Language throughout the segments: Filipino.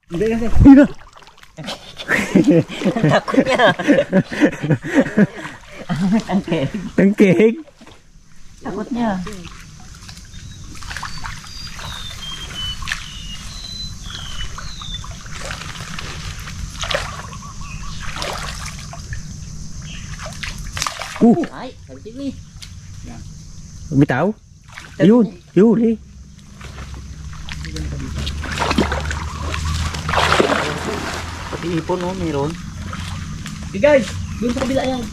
Hindi kasi. Hindi na. Takot niya. Tangkeg. Tangkeg. Takot niya. Ay, sige. Bitaw. Ayun, yuli. Pati ipon oh, meron. Hey guys, doon sa kabila yan.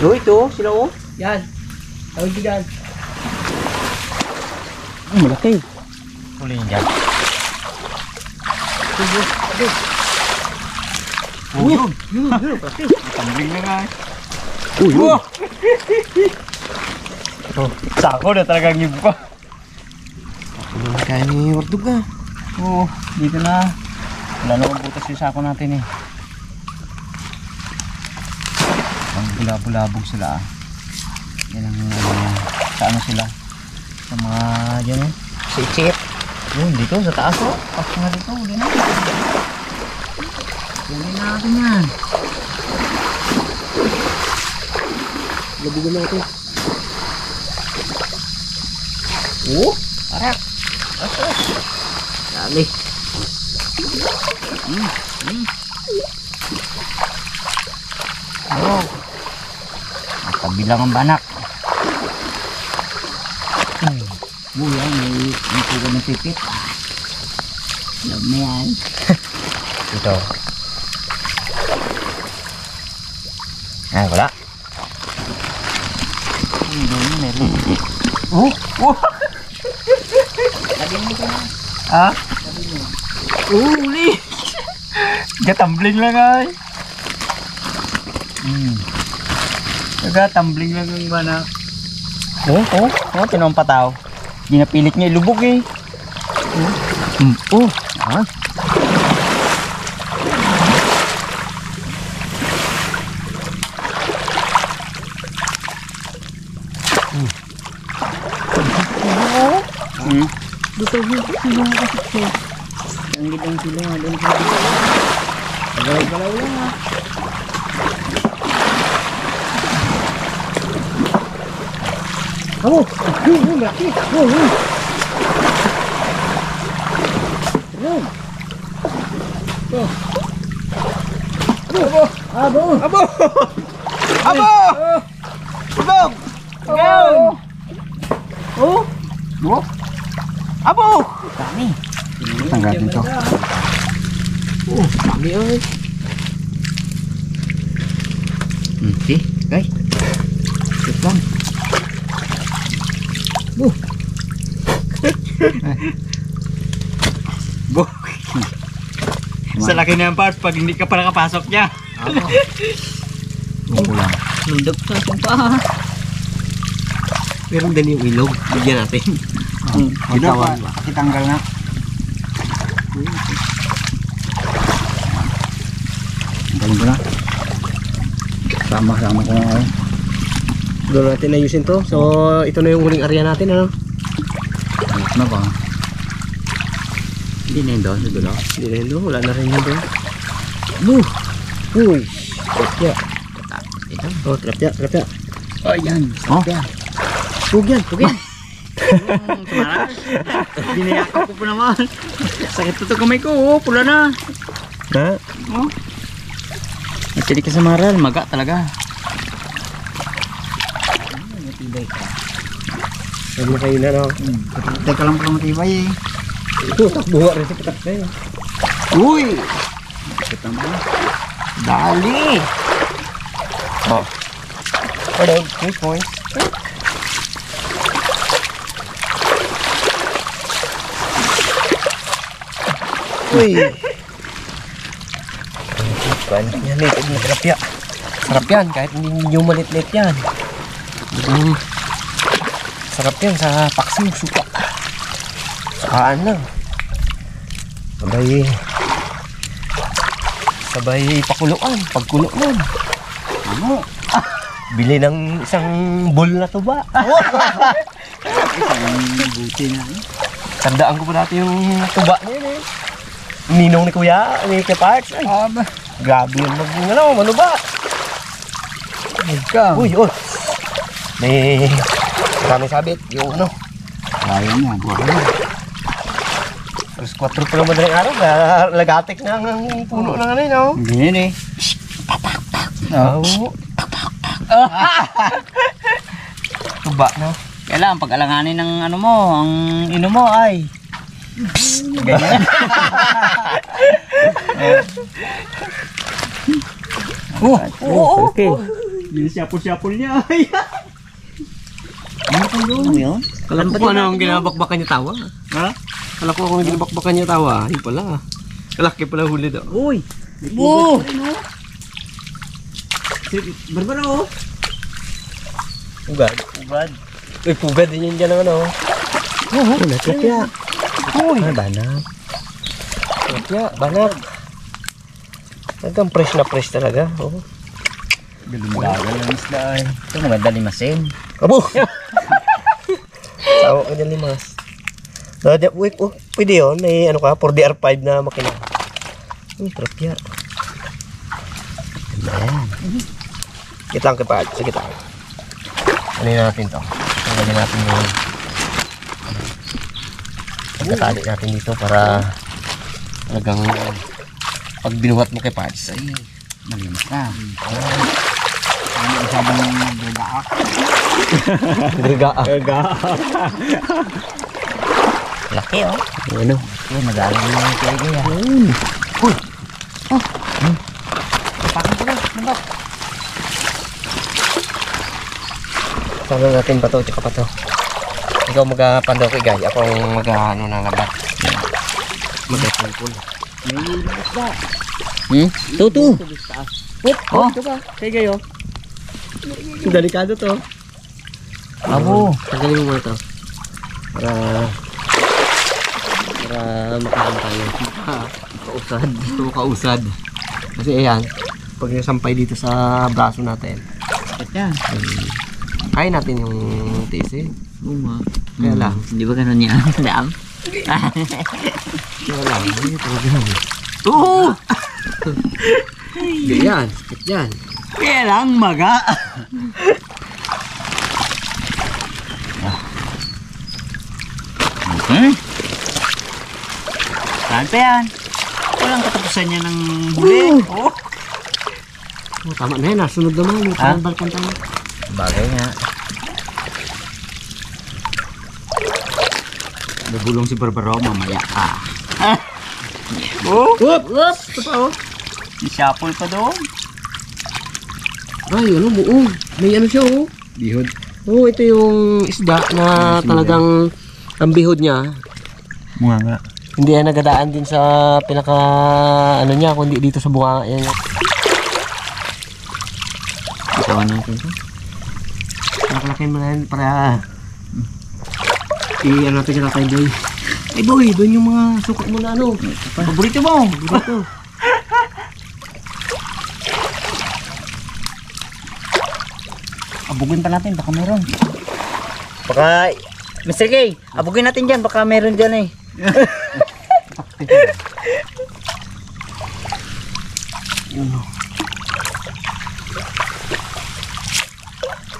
Oh, ito, sila oh. Yan. Tawag bigan. Malaki. Huli niya dyan. Yun. Pati. Tambling na nga. Wow! Oh, sako na talagang ibo pa. Kaya ni Wardog ah. Oo, dito na. Wala naman butas yung sako natin eh. Ang bulabulabog sila ah. Yan ang ano yan. Sa ano sila? Sa mga dyan eh. Sip-sip. Yun, dito sa taas oh. Pasok nga dito, huli na. Huli na natin yan. Labugan na ito. Oh, arak. Dali. Oh. Kabilang ang banak. Yan, may puga ng pipit. Love na yan. Ito. Ah, wala. Doon meron. Oh! Oh! Sabi mo ito na. Ha? Sabi mo. Uli! Gatambling lang ay. Gatambling lang yung banak. Oh, tinawang pataw. Ginapilit niya ilubog eh. Oh, ha? Dito yung kasi ang gitang sila nga doon sa galaw-galaw lang ha. Abo! Laki! Abo! Abo! Abo! Tulog! Abo! Oh! Oh! Abo! Dami! Tanggal dito. Oh, dami ay. Okay, guys. Sit lang. Sa laki na yung parts pag hindi ka pa nakapasok niya. Kulang. Nundog sa ating pa. Meron din yung ilog. Bigyan natin. Katawan. Pakitanggal na. Galing ko na. Sama-sama ko na. Doon natin ayusin to. So, ito na yung huling area natin. Ano? Ayos na ba? Hindi na yun doon sa dulo. Hindi na yun doon. Wala na rin yun doon. Uy! Trapya. Ito. Oh, trapya. Trapya. Oh, yan. Oh. Pugyan. Pugyan. Tumaras. Dinayakap ko po naman. Sakit to kamay ko. Oh, pula na. Ha? Oh. Matili ka sa maral. Maga talaga. Matibay ka. Ano kayo na no? Teka lang pala matibay eh. Ito, takbuha rin sa patak na yun. Uy! Kita mo. Dali! Oh. Hello, 3 points. Uy! Panis niya lit. Sarap yan. Sarap yan. Kahit hindi nyo malit-lit yan. Sarap yan sa paksiw. Suka. Sakaan lang. Sabay pakuluan. Pagkulo nun. Ano? Bili ng isang bowl na tuba. Isang buti na. Tandaan ko pa dati yung tuba niya eh. ninong ni Kuya, ni Keparts. Ay, Aba. grabe yung ano ba? Ikaw. Uy, oh. May maraming sabit. Yung ano. Kaya niya. Alas 4 pa naman na yung araw. Lagatik na ang puno ng ano yun, oh. Hindi yun eh. Oo. Tuba, no? Kailangan pag-alanganin ng ano mo, ang ino mo ay. Ganyan. Okay. Yung siyapol-siyapol niya. Ay. Ano yun? Kala ko kung ano ang ginabakbakan niya tawa. Ha? Kala ko kung ginabakbakan niya tawa. Yun pala. Kalaki pala huli daw. Uy. Oo! Barbaro. Ugad. Ubad. Uy, pugad din yun dyan ang ano. Oo, natlapya. Uy. Ay, banat. Natlapya, banat. Talagang fresh na fresh talaga. Oh. Galing-gagal ang isda ay. Ito maganda limasin. Abo! Sawa ka dyan limas. Pwede yun. May ano ka, 4DR5 na makina. Trapya. Ayan. Kitang kipad. Sige tayo. Ano natin to? Tanggalin natin yung pagkatali natin dito para talagang pag binuhat mo kay Parts ay Malimas na. Ano masyadong nagagaak? Gaga. Laki oh. Ano? Yun, magaling yung kaya. Uy! Pakin ko na. Nabak. Sama natin pa to, tsaka pa to. Ikaw mag-pandaw kay Guy. Ako ang mag-ano ng labat. Mag-pulpul. Tutu. Oh! Ito ba? Kay Guy oh. Delikado to. Abo. Tagalin mo muna to. Para makahan tayo. Kausad. Ito kausad. Kasi ayan, pag sampay dito sa braso natin, Sakit yan. kaya natin yung tisi. Oo nga. Kaya lang. Di ba ganun yan? Dam? Kaya lang. Ay, talaga yan. Oo! Hindi yan. Sakit yan. Kaya lang maga. Saan pa yan? Walang katapusan niya ng huli. Oh. Oh, tama na yan. Nasunod naman. Yung Ha? balkan tayo. Bagay nga. Nabulong si Barbaro, mamaya ka. Oh! Whoop! Whoop! Ito pa oh. May shuffle pa doon. Ay, ano buo. May ano siya oh. Bihod. Oh, ito yung isda na talagang ang bihod niya. Bunga nga. Hindi yan nagadaan din sa pinaka ano niya, kundi dito sa bunga yan. Ikaw natin ito. Nakalakin mo na yan para i-ano natin sila kay Boy. Ay Boy, doon yung mga sukat mo na ano. Paborito mo. Dito. Abugin pa natin, baka meron. Baka, Mr. K, abugin natin dyan, baka meron dyan eh.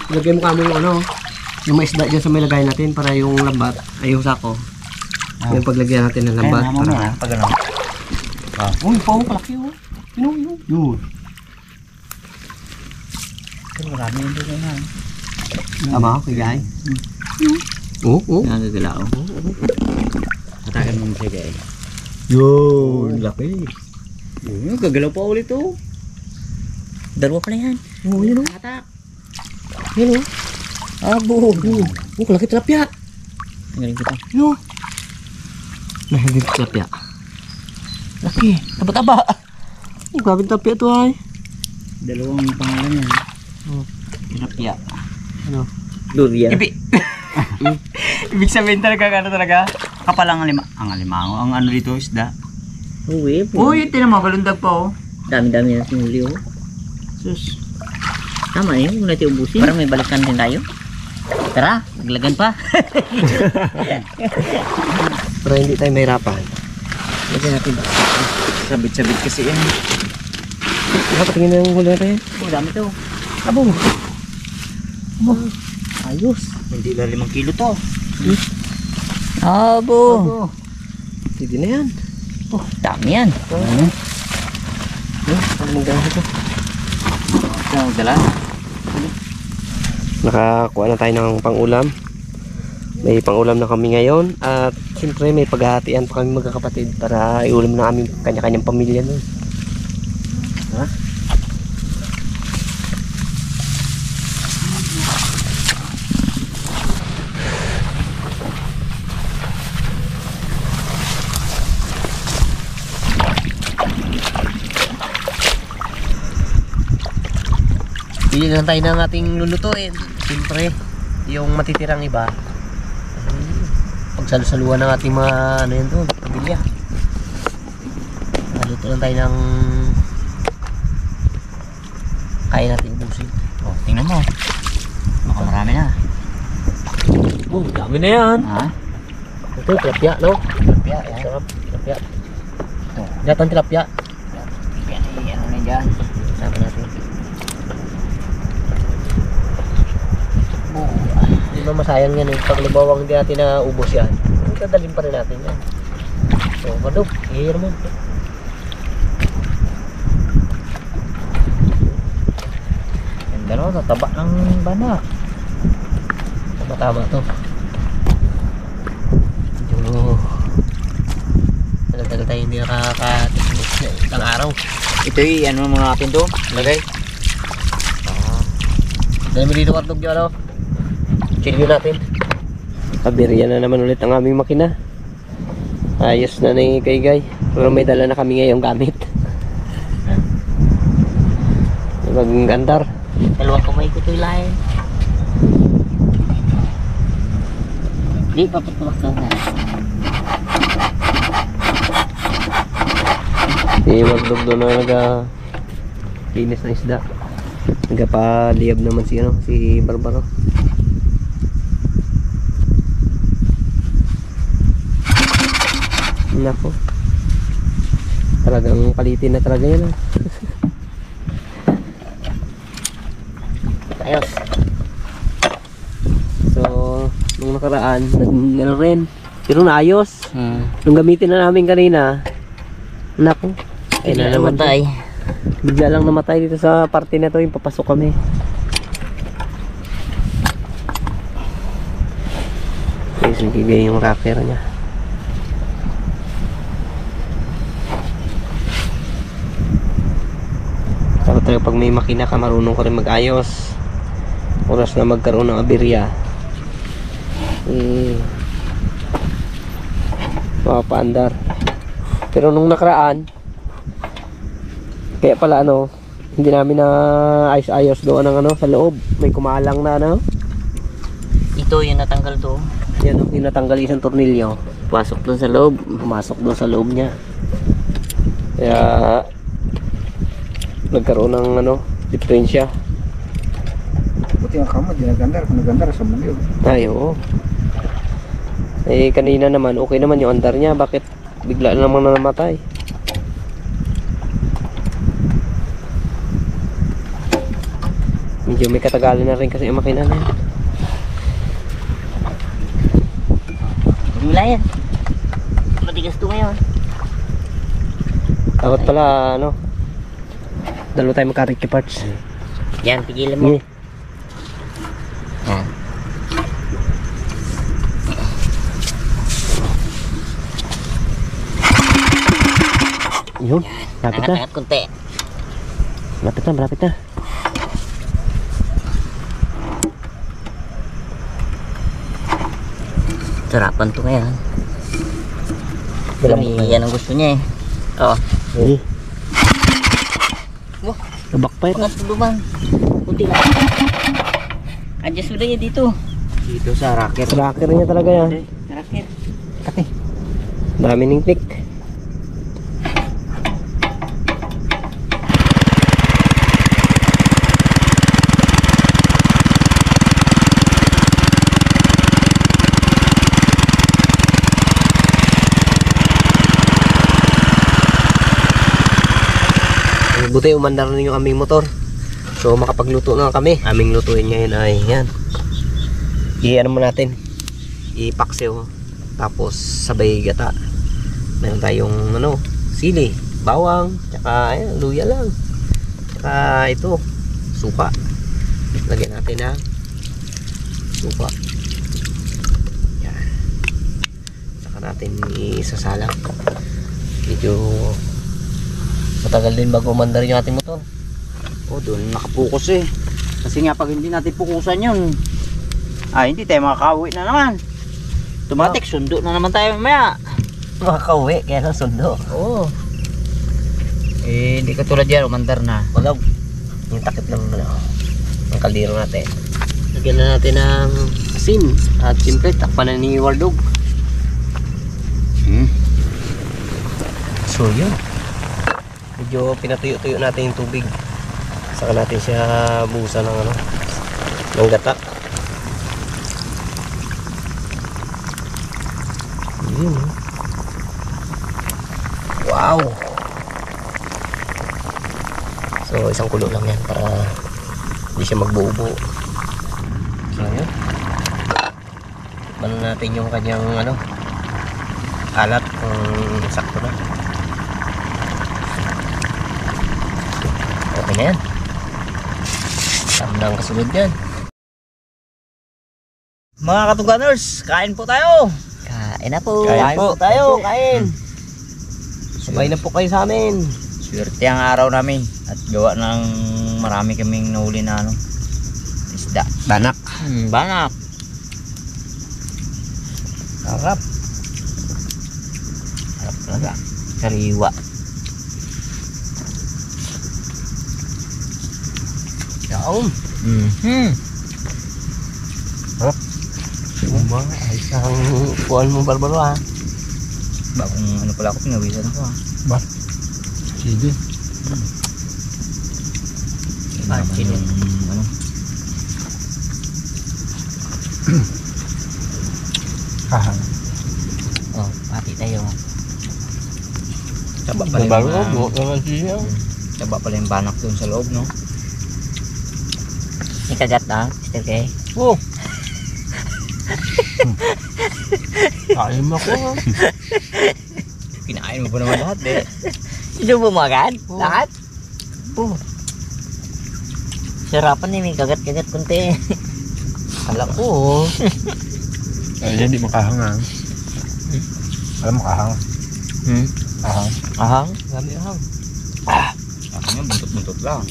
Lagay mo kamo yung ano, yung mga isda dyan sa may lagay natin para yung lambat, ay yung sako. Yung paglagyan natin ng lambat. Ayan, mamaya, pag ano. Uy, pao, palaki oh. Yun. Pero marami yung doon na. Tama ako, kay Oo. Nagagalaw. Atakan mo Mr. K. Yun, laki. Gagalaw pa ulit oh. Dalawa pala yan. Oo, yun oh. Atak. Yun oh. Abo. Laki tilapia. Tanggalin kita. Yun oh. Hindi tilapia. Laki. Taba-taba. Grabe tilapia to ay. Dalawang pangalan yan. Oh. Tilapia. Ano? Durian. Ibig sabihin talaga ano talaga? Kapal ang alimango. Ang ano dito isda. Uwi po. Uy, tinan mo, kalundag pa oh. Dami-dami na sinuli oh. Sus. Tama yun, kung natin ubusin. Parang may balikan din tayo. Tara, maglagan pa. Para hindi tayo mahirapan. Lagyan natin ba? Sabit-sabit kasi yan. Patingin na yung huli rin. Oh, dami to. Abo. Ayos. Hindi na 5 kilo to. Abo. Hindi na yan. Oh, dami yan. Ano mong gano'n ito? Ito ang dala. Nakakuha na tayo ng pangulam. May pangulam na kami ngayon. At siyempre may paghahatian pa kami magkakapatid para iulam na aming kanya-kanyang pamilya nun. Ha? Pili lang tayo ng ating lulutuin. Siyempre, yung matitirang iba, pagsalusaluan ng ating mga ano yun doon, pamilya. Luto lang tayo ng kaya natin ubusin. Oh, tingnan mo. Baka marami na. Oh, dami na yan. Ha? Ito, tilapia, no? Tilapia, yan. Sarap, tilapia. Ito. Gatang tilapia. Yan, ano na dyan. Sama natin. Hindi ba masayang yan eh. Pag libawang hindi natin na ubos yan, dadalhin pa rin natin yan. So, padok, i-hear mo. Yung dalawa, taba ng bana. Tama to. Medyo tagal-tagal tayo hindi nakakatikmit na ilang araw. Ito yung ano mga natin to. Lagay. Dahil mo dito kartog dyan, ano? Chilyo natin. Kabirya na naman ulit ang aming makina. Ayos na ni Kaygay. Pero may dala na kami ngayong gamit. Mag-andar. Dalawang kamay ko ito ilahin. Di, papatulak ka na. Si Wardog doon na linis na isda. Nagpaliyab naman si Barbaro. Nako. Talagang palitin na talaga yan. Ayos. So, nung nakaraan, nag rin. Pero naayos. Nung gamitin na namin kanina, nako. Ay na naman. Matay. Bigla lang namatay dito sa parte na to, yung papasok kami. Okay, sige yung rocker niya. Dapat talaga pag may makina ka, marunong ka rin mag-ayos. Oras na magkaroon ng aberya, mapapaandar. Pero nung nakaraan, kaya pala ano, hindi namin na ayos-ayos doon ng ano, sa loob. May kumalang na ano. Ito yung natanggal to. Yan yung tinatanggal isang tornilyo. Pasok dun sa loob. Pumasok doon sa loob niya. Kaya nagkaroon ng ano, diferensya. Buti ang kama, ginagandar. Kung nagandar, sa muli. Ay, oo. Eh, kanina naman, okay naman yung andar niya. Bakit bigla namang namatay? Medyo may katagalan na rin kasi ang makina na yan. Wala yan. Matigas to ngayon. Dapat pala, ano, dalawa tayo magka-Ricky parts. Yan, pigilan mo. Yeah. Yan. Yun, lapit na. Angat-angat konti. Malapit na, malapit na. Sarapan to ngayon. Yan ang gusto niya eh. Oo. Eh. Wah, Nabakpay. pangat lubang. Kunti lang. Adjust mo na yan dito. Dito sa racket. Tracker niya talaga yan. Racket. Kati. Dami ning click. buti umandar na yung aming motor. So makapagluto na kami. Aming lutuin ngayon ay yan. I-ano mo natin. Ipaksiw. Tapos sabay gata. Meron tayong ano, sili, bawang, tsaka ayan, luya lang. Tsaka ito, suka. Lagyan natin na suka. Yan. Saka natin isasalang. Medyo matagal din bago umandar yung ating motor. Oh, doon nakapokus eh. Kasi nga pag hindi natin pukusan yun, hindi tayo makakauwi na naman. Automatic, sundo na naman tayo mamaya. Makakauwi, kaya lang sundo. Oo. Eh, hindi katulad yan, umandar na. Wala, yung takip ng ano, ang kaldero natin. Lagyan na natin ng asin at siyempre takpan na ni Wardog. So yun, medyo pinatuyo-tuyo natin yung tubig. Saka natin siya buhusan ng ano, ng gata. Yun, oh. Wow. So isang kulo lang yan para hindi siya magbuo-buo. So yun, tikman na natin yung kanyang ano, alat kung sakto na. Okay na yan. Tandang kasunod yan. Mga katuganers, kain po tayo. Kain na po. Kain po tayo, kain. Sabay na po kayo sa amin. Swerte ang araw namin at gawa ng marami kaming nahuli na ano, isda. Banak. Banak. Sarap. Sarap talaga. Sariwa. Yaon. Sarap. Uma, isang kuhan mo barbaro ha. Bagong ano pala ako, pinawisan ako ha. Ba? Sige. Chili. Ano? Oh, pati tayo. Taba pala yung buo naman siya. taba pala yung banak doon sa loob, no? May kagat na, Mr. K. Oh. Kain mo ko. Kinain mo pa naman lahat eh. Sino bumagan? Oo. Lahat? Oh. Sarapan eh, may kagat-kagat kunti. Kala ko. Ay, hindi makahanga. Alam mo kahang? Kahang. Ahang? Dami ahang. Ako nga, buntot-buntot lang.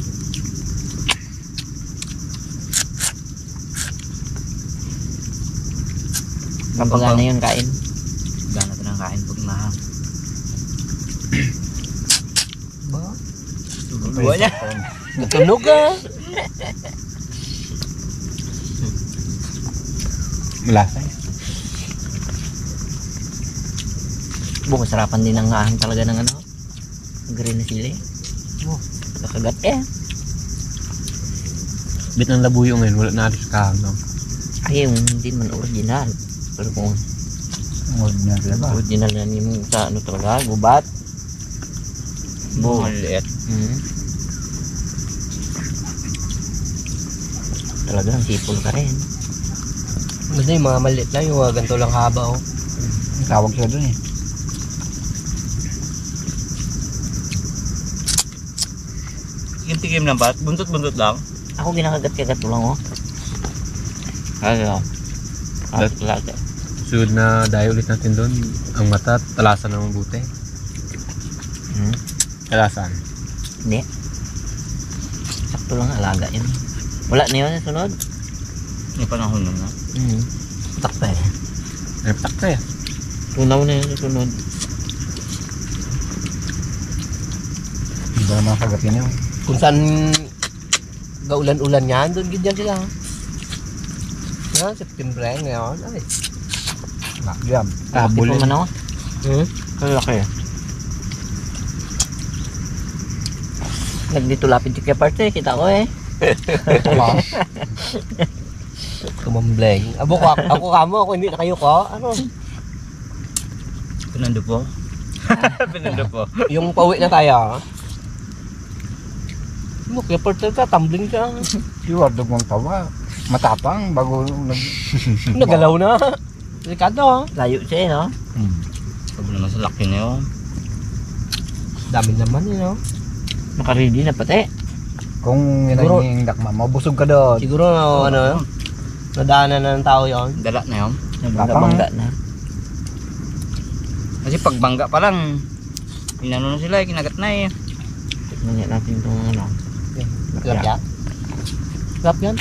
Kapag ano yun, kain. Gana ito ng kain pag mahang. Ba? Buwa niya. Natunog ka. Malasa. Bukas sarapan din ang ahang talaga ng ano. Green na sili. Oh. Kakagat eh. Bit ng labuyo ngayon, wala na alis kahang. No? Ay, yung hindi man original. Pero kung Ordinary sila ba? original na yung sa ano talaga, gubat. Maliit. Talagang sipol ka rin. Basta yung mga maliit lang, yung mga ganito lang haba oh. Tawag sila dun eh. Tikim-tikim lang ba? Buntot-buntot lang? Ako ginakagat-kagat ko lang oh. Ano? Talaga. Sunod na dayo ulit natin doon. Ang mata, talasan ng mabuti. Talasan. Hindi. Sakto lang alaga yun. Wala na yun sunod. Yung panahon nun na. Takpa eh. Ay, patak eh. Tunaw na yun sunod. Hindi ba naman kagatin yun? Kung saan gaulan-ulan yan, doon ganyan sila. Yan, September ngayon. Ay. Nagyam. Laki Kabul pa man ako. Kalaki. Nagdito lapit yung kaya parte, kita ko eh. Tumambleng. Ako kamo, ako hindi na kayo ko. Ano? Pinando po. Pinando po. Yung pauwi na tayo. Kaya partner ka, tumbling ka. Iwardog mong tawa. Matapang bago Nagalaw na. Delikado ha. Layo siya eh, no? Sabi naman sa laki na yun. Dami naman yun, no? Naka-ready na pati. Kung yun Siguro- ang dakma, mabusog ka doon. Siguro, ano, nadaanan na ng tao yon. Dala na yun. Nabangga na. Kasi pagbangga pa lang, inano na sila, kinagat na eh. Tignan niya natin itong ano. Tilapia. Sarap yan.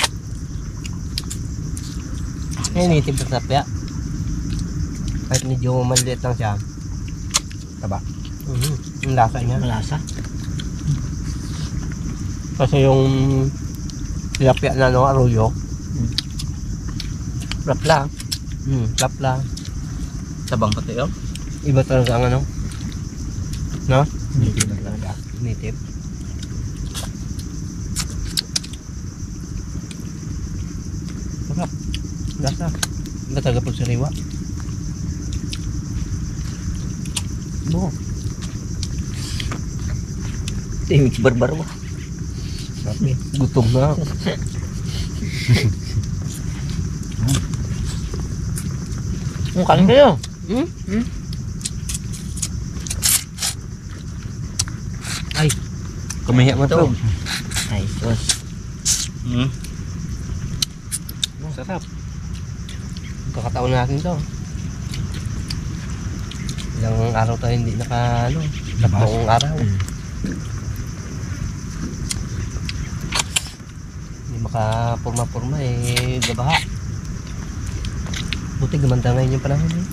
Ngayon, native na tilapia. Kahit medyo maliit lang siya. Taba. Ang lasa niya. Malasa. Kasi yung tilapia na no, arroyo. Flap lang. Flap lang. Tabang pati yun. Iba talaga ang ano. No? Native na talaga. Native. Sarap. Lasa. Iba talaga pag sariwa. Bo. Mix barbar mo. Sabi. Gutom na. Kanin kayo. Ay. Kumihi mo to. Ay, sus. Sarap. Kakataon natin to. Ilang araw tayo hindi naka ano. Tatlong araw. Hindi makapurma-purma eh. Gabaha. Buti gumanda ngayon yung panahon eh.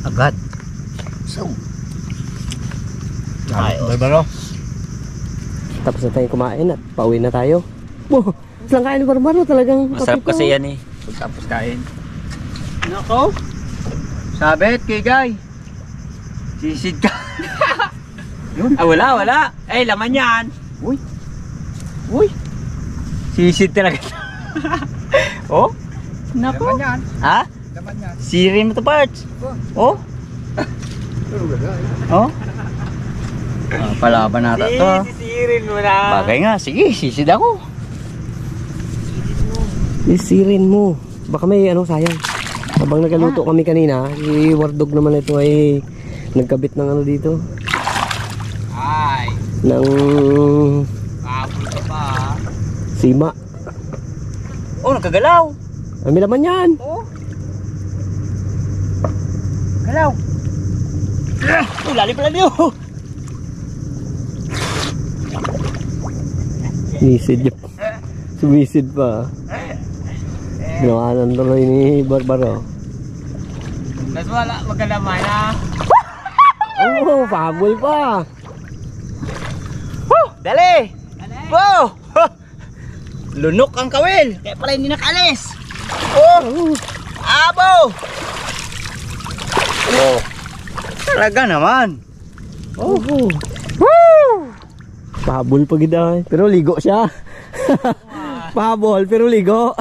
Agad. So. Barbaro. Tapos na tayo kumain at pauwi na tayo. Wow, lang kain ni Barbaro talagang Masarap kasi yan eh. Pagtapos kain. Nako. Sabit, kigay. Sisid ka. Yun. Ah, wala. Eh, laman yan. Uy. Sisid talaga. Oh. Nako. Laman yan. Ha? Laman yan. Sirin mo to parts. Oh. Oh. Ah, palaban nata to. Sisirin mo na. Bagay nga, sige, sisid ako. Isirin mo. Baka may ano sayang. Habang nagaluto kami kanina, si Wardog naman ito ay nagkabit ng ano dito. Ay, Ng kapul ka pa. sima. Oh, nagkagalaw. May laman yan. Oh. Galaw. Oh, lalim pala niyo. Sumisid yun. Sumisid pa. Ginawanan tuloy ni Barbaro. Mas wala, magkalaman na. Oh, pabol pa. Dali! Wow! Lunok ang kawil. Kaya pala hindi nakalis. Oh! Abo! Oh! Talaga naman. Oh. Woo! Pabol pa gid ay. Pero ligo siya. Pabol pero ligo.